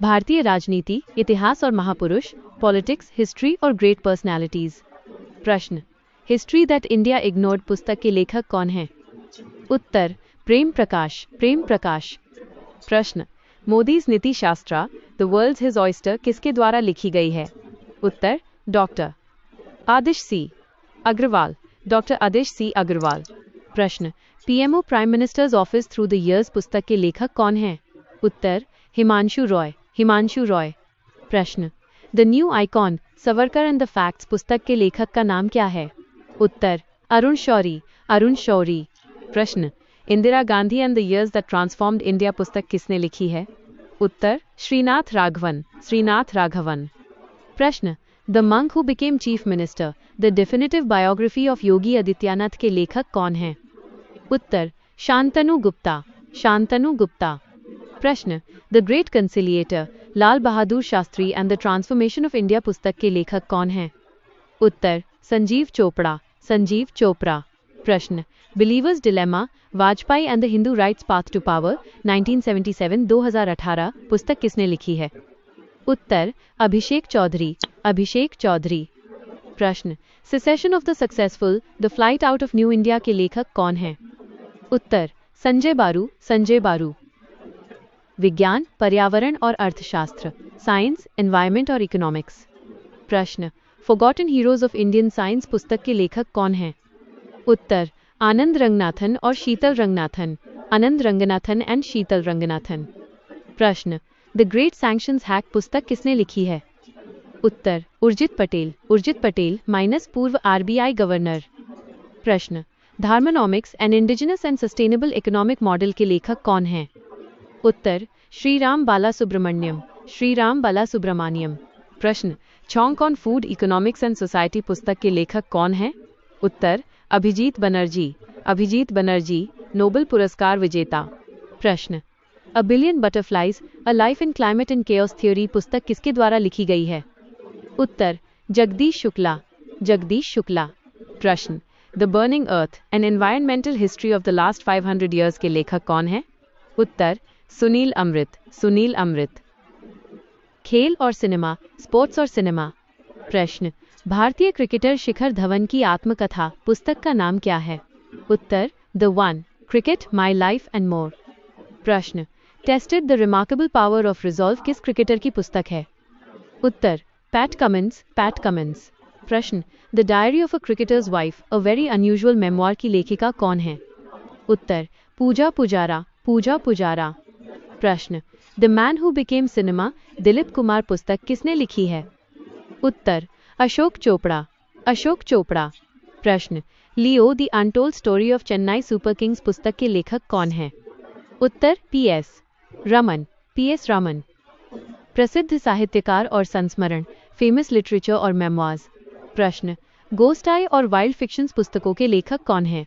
भारतीय राजनीति, इतिहास और महापुरुष, पॉलिटिक्स, हिस्ट्री और ग्रेट पर्सनैलिटीज। प्रश्न, हिस्ट्री दैट इंडिया इग्नोर्ड पुस्तक के लेखक कौन हैं? उत्तर, प्रेम प्रकाश। प्रेम प्रकाश। प्रश्न, मोदीज नीति शास्त्रा द वर्ल्ड्स हिज ऑयस्टर किसके द्वारा लिखी गई है? उत्तर, डॉक्टर आदिश सी अग्रवाल। डॉक्टर आदिश सी अग्रवाल। प्रश्न, PMO prime minister's office through the years पुस्तक के लेखक कौन हैं? उत्तर, हिमांशु रॉय। हिमांशु रॉय। प्रश्न, the new icon Savarkar and the facts पुस्तक के लेखक का नाम क्या है? उत्तर, अरुण शौरी। अरुण शौरी। प्रश्न, Indira Gandhi and the years that transformed India पुस्तक किसने लिखी है? उत्तर, श्रीनाथ राघवन। श्रीनाथ राघवन। प्रश्न, the monk who became chief minister the definitive biography of Yogi Adityanath के लेखक कौन हैं? उत्तर, शांतनु गुप्ता। शांतनु गुप्ता। प्रश्न, the great conciliator Lal Bahadur Shastri and the transformation of India पुस्तक के लेखक कौन हैं? उत्तर, संजीव चोपड़ा। संजीव चोपड़ा। प्रश्न, believer's dilemma Vajpayee and the Hindu right's path to power 1977-2018 पुस्तक किसने लिखी है? उत्तर, अभिषेक चौधरी। अभिषेक चौधरी। प्रश्न, cessation of the successful the flight out of new India के लेखक कौन हैं? उत्तर, संजय बारू। संजय बारू। विज्ञान, पर्यावरण और अर्थशास्त्र, साइंस, एनवायरनमेंट और इकोनॉमिक्स। प्रश्न, forgotten heroes of Indian science पुस्तक के लेखक कौन हैं? उत्तर, आनंद रंगनाथन और शीतल रंगनाथन। आनंद रंगनाथन एंड शीतल रंगनाथन। प्रश्न, द ग्रेट सैंक्शंस हैक पुस्तक किसने लिखी है? उत्तर, उर्जित पटेल। उर्जित पटेल माइनस पूर्व आरबीआई गवर्नर। प्रश्न, dharmonomics and indigenous and sustainable economic model के लेखक कौन हैं? उत्तर, श्रीराम बालासुब्रमण्यम। श्रीराम बालासुब्रमण्यम। प्रश्न, chhonk on food economics and society पुस्तक के लेखक कौन हैं? उत्तर, अभिजीत बनर्जी। अभिजीत बनर्जी, नोबेल पुरस्कार विजेता। प्रश्न, a billion butterflies a life in climate and chaos theory पुस्तक किसके द्वारा लिखी गई है? उत्तर, जगदीश शुक्ला। जगदीश शुक्ला। प्रश्न, the burning earth N environmental history of the last 500 years के लेखक कौन हैं? उत्तर, सुनील अमृत। सुनील अमृत। खेल और सिनेमा, स्पोर्ट्स और सिनेमा। प्रश्न, भारतीय क्रिकेटर शिखर धवन की आत्मकथा पुस्तक का नाम क्या है? उत्तर, the one, cricket my life and more. प्रश्न, tested the remarkable power of resolve किस क्रिकेटर की पुस्तक है? उत्तर, पैट कमिंस। Pat Cummins. प्रश्न, the diary of a cricketer's wife a very unusual memoir की लेखिका कौन है? उत्तर, पूजा पुजारा। पूजा पुजारा। प्रश्न, the man who became cinema Dilip Kumar पुस्तक किसने लिखी है? उत्तर, अशोक चोपड़ा। अशोक चोपड़ा। प्रश्न, Leo the untold story of Chennai super Kings पुस्तक के लेखक कौन हैं? उत्तर, पीएस रमन। पीएस रमन। प्रसिद्ध साहित्यकार और संस्मरण, फेमस लिटरेचर और मेमोइर्स। प्रश्न, गोस्ट आई और वाइल्ड फिक्शंस पुस्तकों के लेखक कौन हैं?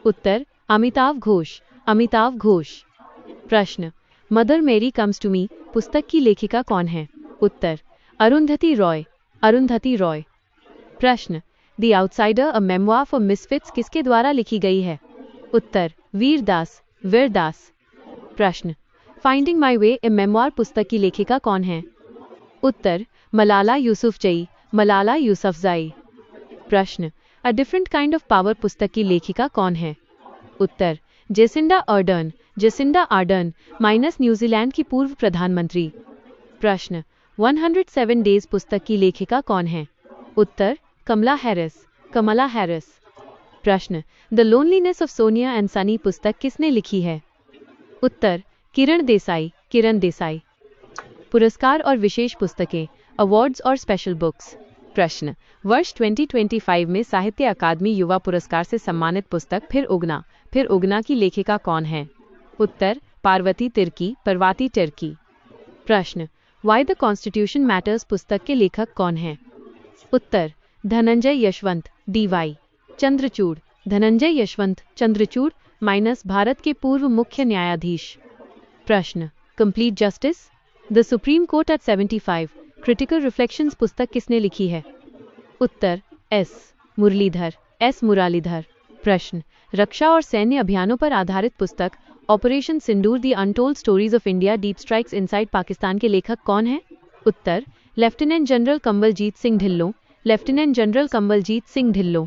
उत्तर, अमिताव घोष। अमिताव घोष। प्रश्न, मदर मेरी कम्स टू मी पुस्तक की लेखिका कौन है? उत्तर, अरुंधति रॉय। अरुंधति रॉय। प्रश्न, the outsider a memoir for misfits किसके द्वारा लिखी गई है? उत्तर, वीरदास। वीरदास। प्रश्न, फाइंडिंग माई वे ए मेमोir पुस्तक की लेखिका कौन है? उत्तर, मलाला यूसुफजई। मलाला यूसुफजई। प्रश्न, a different kind of power पुस्तक की लेखिका कौन है? उत्तर, Jacinda Ardern. Jacinda Ardern minus New Zealand की पूर्व प्रधानमंत्री। प्रश्न, 107 डेज पुस्तक की लेखिका कौन है? उत्तर, कमला हैरिस। कमला हैरिस। प्रश्न, the loneliness of Sonia and Sunny पुस्तक किसने लिखी है? उत्तर, किरण देसाई। किरण देसाई। पुरस्कार और विशेष पुस्तकें, अवार्ड्स और स्पेशल बुक्स। प्रश्न, वर्ष 2025 में साहित्य अकादमी युवा पुरस्कार से सम्मानित पुस्तक फिर उगना की लेखिका कौन है? उत्तर, पार्वती तिर्की। परवाती तिर्की। प्रश्न, व्हाई द कॉन्स्टिट्यूशन मैटर्स पुस्तक के लेखक कौन हैं? उत्तर, धनंजय यशवंत। डीवाई चंद्रचूड़। धनंजय यशवंत चंद्रचूड़ माइनस भारत के पूर्व मुख्य न्यायाधीश। प्रश्न, complete justice the supreme court at 75 critical reflections पुस्तक किसने लिखी है? उत्तर, एस मुरलीधर। एस मुरलीधर। प्रश्न, रक्षा और सैन्य अभियानों पर आधारित पुस्तक operation Sindoor the untold stories of India deep strikes inside Pakistan के लेखक कौन हैं? उत्तर lieutenant general Kanwaljit Singh Dhillon. Lieutenant general Kanwaljit Singh Dhillon.